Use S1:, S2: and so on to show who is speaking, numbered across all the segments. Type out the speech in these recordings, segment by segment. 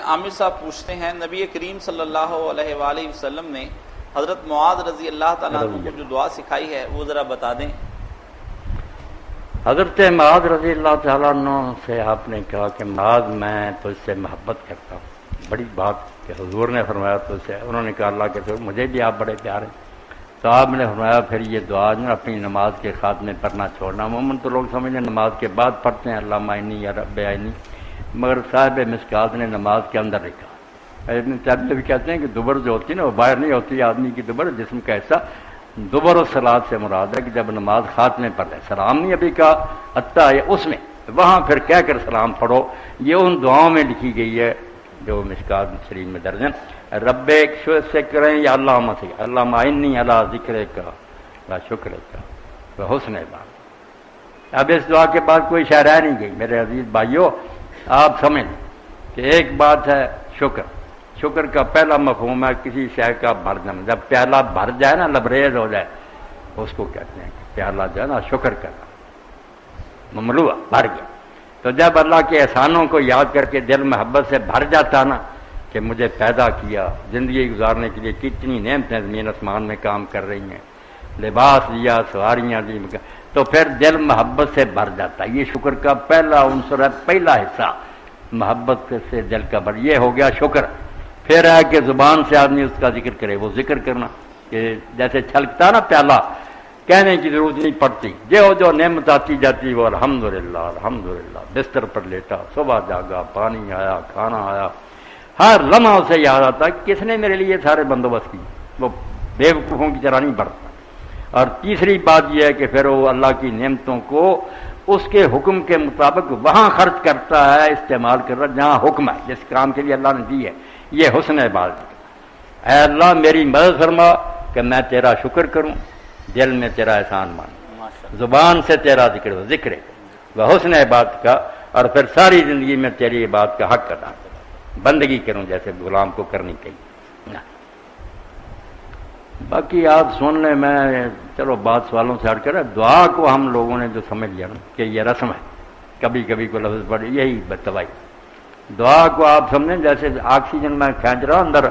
S1: عامر صاحب پوچھتے ہیں نبی کریم صلی اللہ علیہ وآلہ وسلم نے حضرت معاذ رضی اللہ تعالیٰ عنہ کو جو دعا سکھائی ہے وہ ذرا بتا دیں۔
S2: حضرت معاذ رضی اللہ تعالیٰ عنہ سے آپ نے کہا کہ معاذ میں تو اس سے محبت کرتا ہوں، بڑی بات کہ حضور نے فرمایا تو اسے، انہوں نے کہا اللہ کے رسول مجھے بھی آپ بڑے پیارے، تو آپ نے فرمایا پھر یہ دعا جو اپنی نماز کے خاتمے پڑھنا چھوڑنا۔ عموماً تو لوگ سمجھیں نماز کے بعد پڑھتے ہیں اللہم اعنی یا رب اعنی، مگر صاحب مشکات نے نماز کے اندر لکھا۔ ابن تیمیہ بھی کہتے ہیں کہ دبر جو ہوتی ہے نا وہ باہر نہیں ہوتی، آدمی کی دبر جسم کا حصہ، دبر الصلاۃ سے مراد ہے کہ جب نماز خاتمے پڑھ لے، سلام نہیں ابھی کہا حتیٰ اس میں وہاں پھر کہہ کر سلام پڑھو۔ یہ ان دعاؤں میں لکھی گئی ہے جو مشکات شریف میں درج ہیں۔ رب سے کریں یا اللہ سے، اللہ اعنی علی ذکر کا و شکر کا و حسن عبادت۔ اب اس دعا کے بعد کوئی شے رہ نہیں گئی۔ میرے عزیز بھائیو، آپ سمجھ کہ ایک بات ہے شکر، شکر کا پہلا مفہوم ہے کسی شے کا بھر جانا، جب پیالہ بھر جائے نا، لبریز ہو جائے، اس کو کہتے ہیں کہ پیالہ جو ہے نا شکر کرنا، مملوء بھر گیا۔ تو جب اللہ کے احسانوں کو یاد کر کے دل محبت سے بھر جاتا نا کہ مجھے پیدا کیا، زندگی گزارنے کے لیے کتنی نعمتیں زمین آسمان میں کام کر رہی ہیں، لباس دیا، سواریاں دی، تو پھر دل محبت سے بھر جاتا ہے۔ یہ شکر کا پہلا عنصر ہے، پہلا حصہ محبت سے دل کا بھر، یہ ہو گیا شکر۔ پھر ہے کہ زبان سے آدمی اس کا ذکر کرے، وہ ذکر کرنا کہ جیسے چھلکتا نا پیالہ، کہنے کی ضرورت نہیں پڑتی، جو نعمت آتی جاتی وہ الحمدللہ الحمدللہ، بستر پر لیٹا، صبح جاگا، پانی آیا، کھانا آیا، ہر لمحہ اسے یاد آتا کس نے میرے لیے سارے بندوبست کی، وہ بے وقوفوں کی طرح نہیں بڑھتا۔ اور تیسری بات یہ ہے کہ پھر وہ اللہ کی نعمتوں کو اس کے حکم کے مطابق وہاں خرچ کرتا ہے، استعمال کر رہا ہے جہاں حکم ہے، جس کام کے لیے اللہ نے دی ہے۔ یہ حسن عبادت۔ اے اللہ میری مدد فرما کہ میں تیرا شکر کروں، دل میں تیرا احسان مانوں، زبان سے تیرا ذکر ہو، ذکر وہ حسن عبادت کا، اور پھر ساری زندگی میں تیری عبادت کا حق ادا کروں، بندگی کروں جیسے غلام کو کرنی چاہیے۔ باقی آپ سن لیں، میں چلو بات سوالوں سے ہٹ کر دعا کو ہم لوگوں نے جو سمجھ لیا نا کہ یہ رسم ہے، کبھی کبھی کو لفظ پڑے، یہی بتوائی دعا کو آپ سمجھیں جیسے آکسیجن میں کھینچ رہا اندر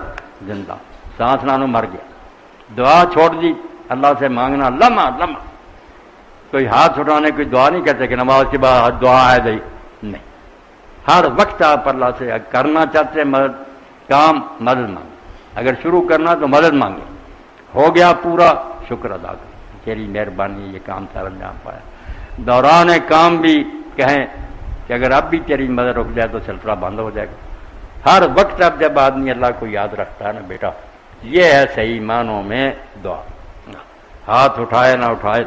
S2: زندہ، سانس نانو مر گیا، دعا چھوڑ دی اللہ سے مانگنا لمحہ لمحہ، کوئی ہاتھ اٹھانے کوئی دعا نہیں کہتے کہ نماز کے بعد دعا ہے بھائی، نہیں، ہر وقت آپ اللہ سے کرنا چاہتے ہیں مدد، کام مدد مانگے، اگر شروع کرنا تو مدد مانگے، ہو گیا پورا شکر ادا کریں، تیری مہربانی یہ کام سارا انجام پایا۔ دوران کام بھی کہیں کہ اگر اب بھی تیری مدد رک جائے تو سلسلہ بند ہو جائے گا۔ ہر وقت اب جب آدمی اللہ کو یاد رکھتا ہے نا بیٹا، یہ ہے صحیح معنوں میں دعا۔ ہاتھ اٹھائے نہ اٹھائے،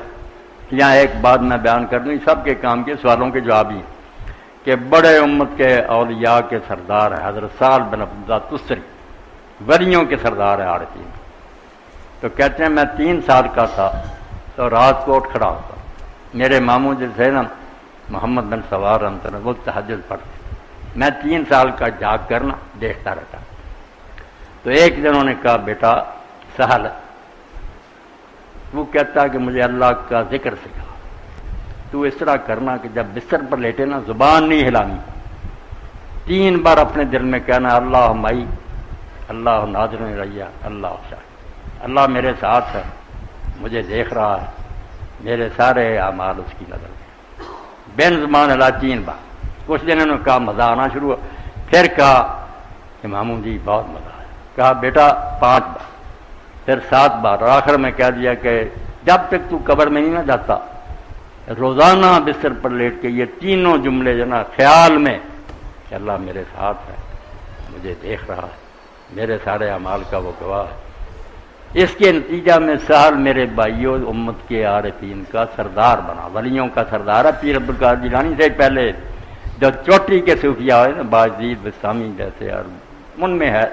S2: یہاں ایک بات میں بیان کر دوں، سب کے کام کے سوالوں کے جواب ہی کہ بڑے امت کے اولیاء کے سردار ہے حضرت سعد بن عبداللہ تستری، ولیوں کے سردار ہے عارفین، تو کہتے ہیں میں 3 سال کا تھا تو رات کو اٹھ کھڑا ہوتا، میرے ماموں جیسے نا محمد بن سوار رحمۃ اللہ وہ تہجد پڑھتے، میں 3 سال کا جاگ کر نا دیکھتا رہتا۔ تو ایک دن انہوں نے کہا بیٹا سہل، وہ کہتا کہ مجھے اللہ کا ذکر سکھا، تو اس طرح کرنا کہ جب بستر پر لیٹے نا زبان نہیں ہلانی، 3 بار اپنے دل میں کہنا اللہ مائی، اللہ ناظر ریا، اللہ شاہد، اللہ میرے ساتھ ہے، مجھے دیکھ رہا ہے، میرے سارے اعمال اس کی نظر میں، بین زبان ہلا 3 بار۔ کچھ دن انہوں نے کہا مزہ آنا شروع ہوا، پھر کہا کہ ماموں جی بہت مزہ آیا، کہا بیٹا 5 بار، پھر 7 بار، اور آخر میں کہہ دیا کہ جب تک تو قبر میں نہیں نہ جاتا روزانہ بستر پر لیٹ کے یہ تینوں جملے جو نا خیال میں کہ اللہ میرے ساتھ ہے، مجھے دیکھ رہا ہے، میرے سارے اعمال کا وہ گواہ ہے۔ اس کے نتیجہ میں سہل میرے بھائیوں امت کے عارفین کا سردار بنا، ولیوں کا سردار ہے، پیر عبدالقادر جیلانی سے پہلے جو چوٹی کے صوفیاء ہے نا باجدید بستامی جیسے، اور ان میں ہے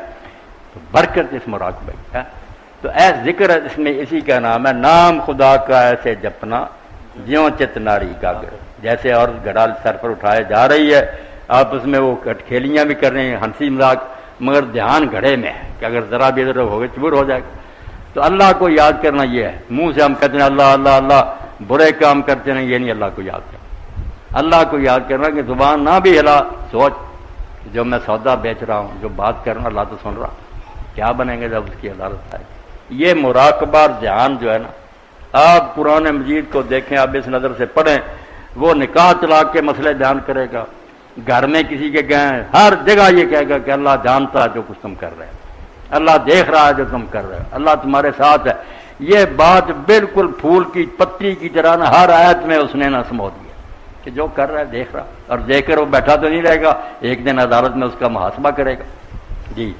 S2: تو برکت اس مراقبہ ہے۔ تو اے ذکر اس میں اسی کا نام ہے، نام خدا کا ایسے جپنا جیوں چت ناری گاگر، جیسے اور گھڑا سر پر اٹھائے جا رہی ہے، آپ اس میں وہ کھیلیاں بھی کر رہے ہیں، ہنسی مذاق، مگر دھیان گھڑے میں ہے کہ اگر ذرا بھی ادھر ہو گئے چبور ہو جائے گا۔ تو اللہ کو یاد کرنا یہ ہے، منہ سے ہم کہتے ہیں اللہ اللہ اللہ، برے کام کرتے ہیں، یہ نہیں اللہ کو یاد کرنا۔ اللہ کو یاد کرنا کہ زبان نہ بھی ہلا، سوچ جو میں سودا بیچ رہا ہوں، جو بات کر رہا ہوں، اللہ تو سن رہا، کیا بنیں گے جب اس کی عدالت آئے؟ یہ مراقبہ اور دھیان جو ہے نا، آپ قرآن مجید کو دیکھیں، آپ اس نظر سے پڑھیں، وہ نکاح طلاق کے مسئلے بیان کرے گا، گھر میں کسی کے گئے ہر جگہ یہ کہے گا کہ اللہ جانتا ہے جو کچھ تم کر رہے ہو، اللہ دیکھ رہا ہے جو تم کر رہے ہو، اللہ تمہارے ساتھ ہے۔ یہ بات بالکل پھول کی پتی کی طرح نہ ہر آیت میں اس نے نہ سمو دیا کہ جو کر رہا ہے دیکھ رہا، اور دیکھ کر وہ بیٹھا تو نہیں رہے گا، ایک دن عدالت میں اس کا محاسبہ کرے گا۔ جی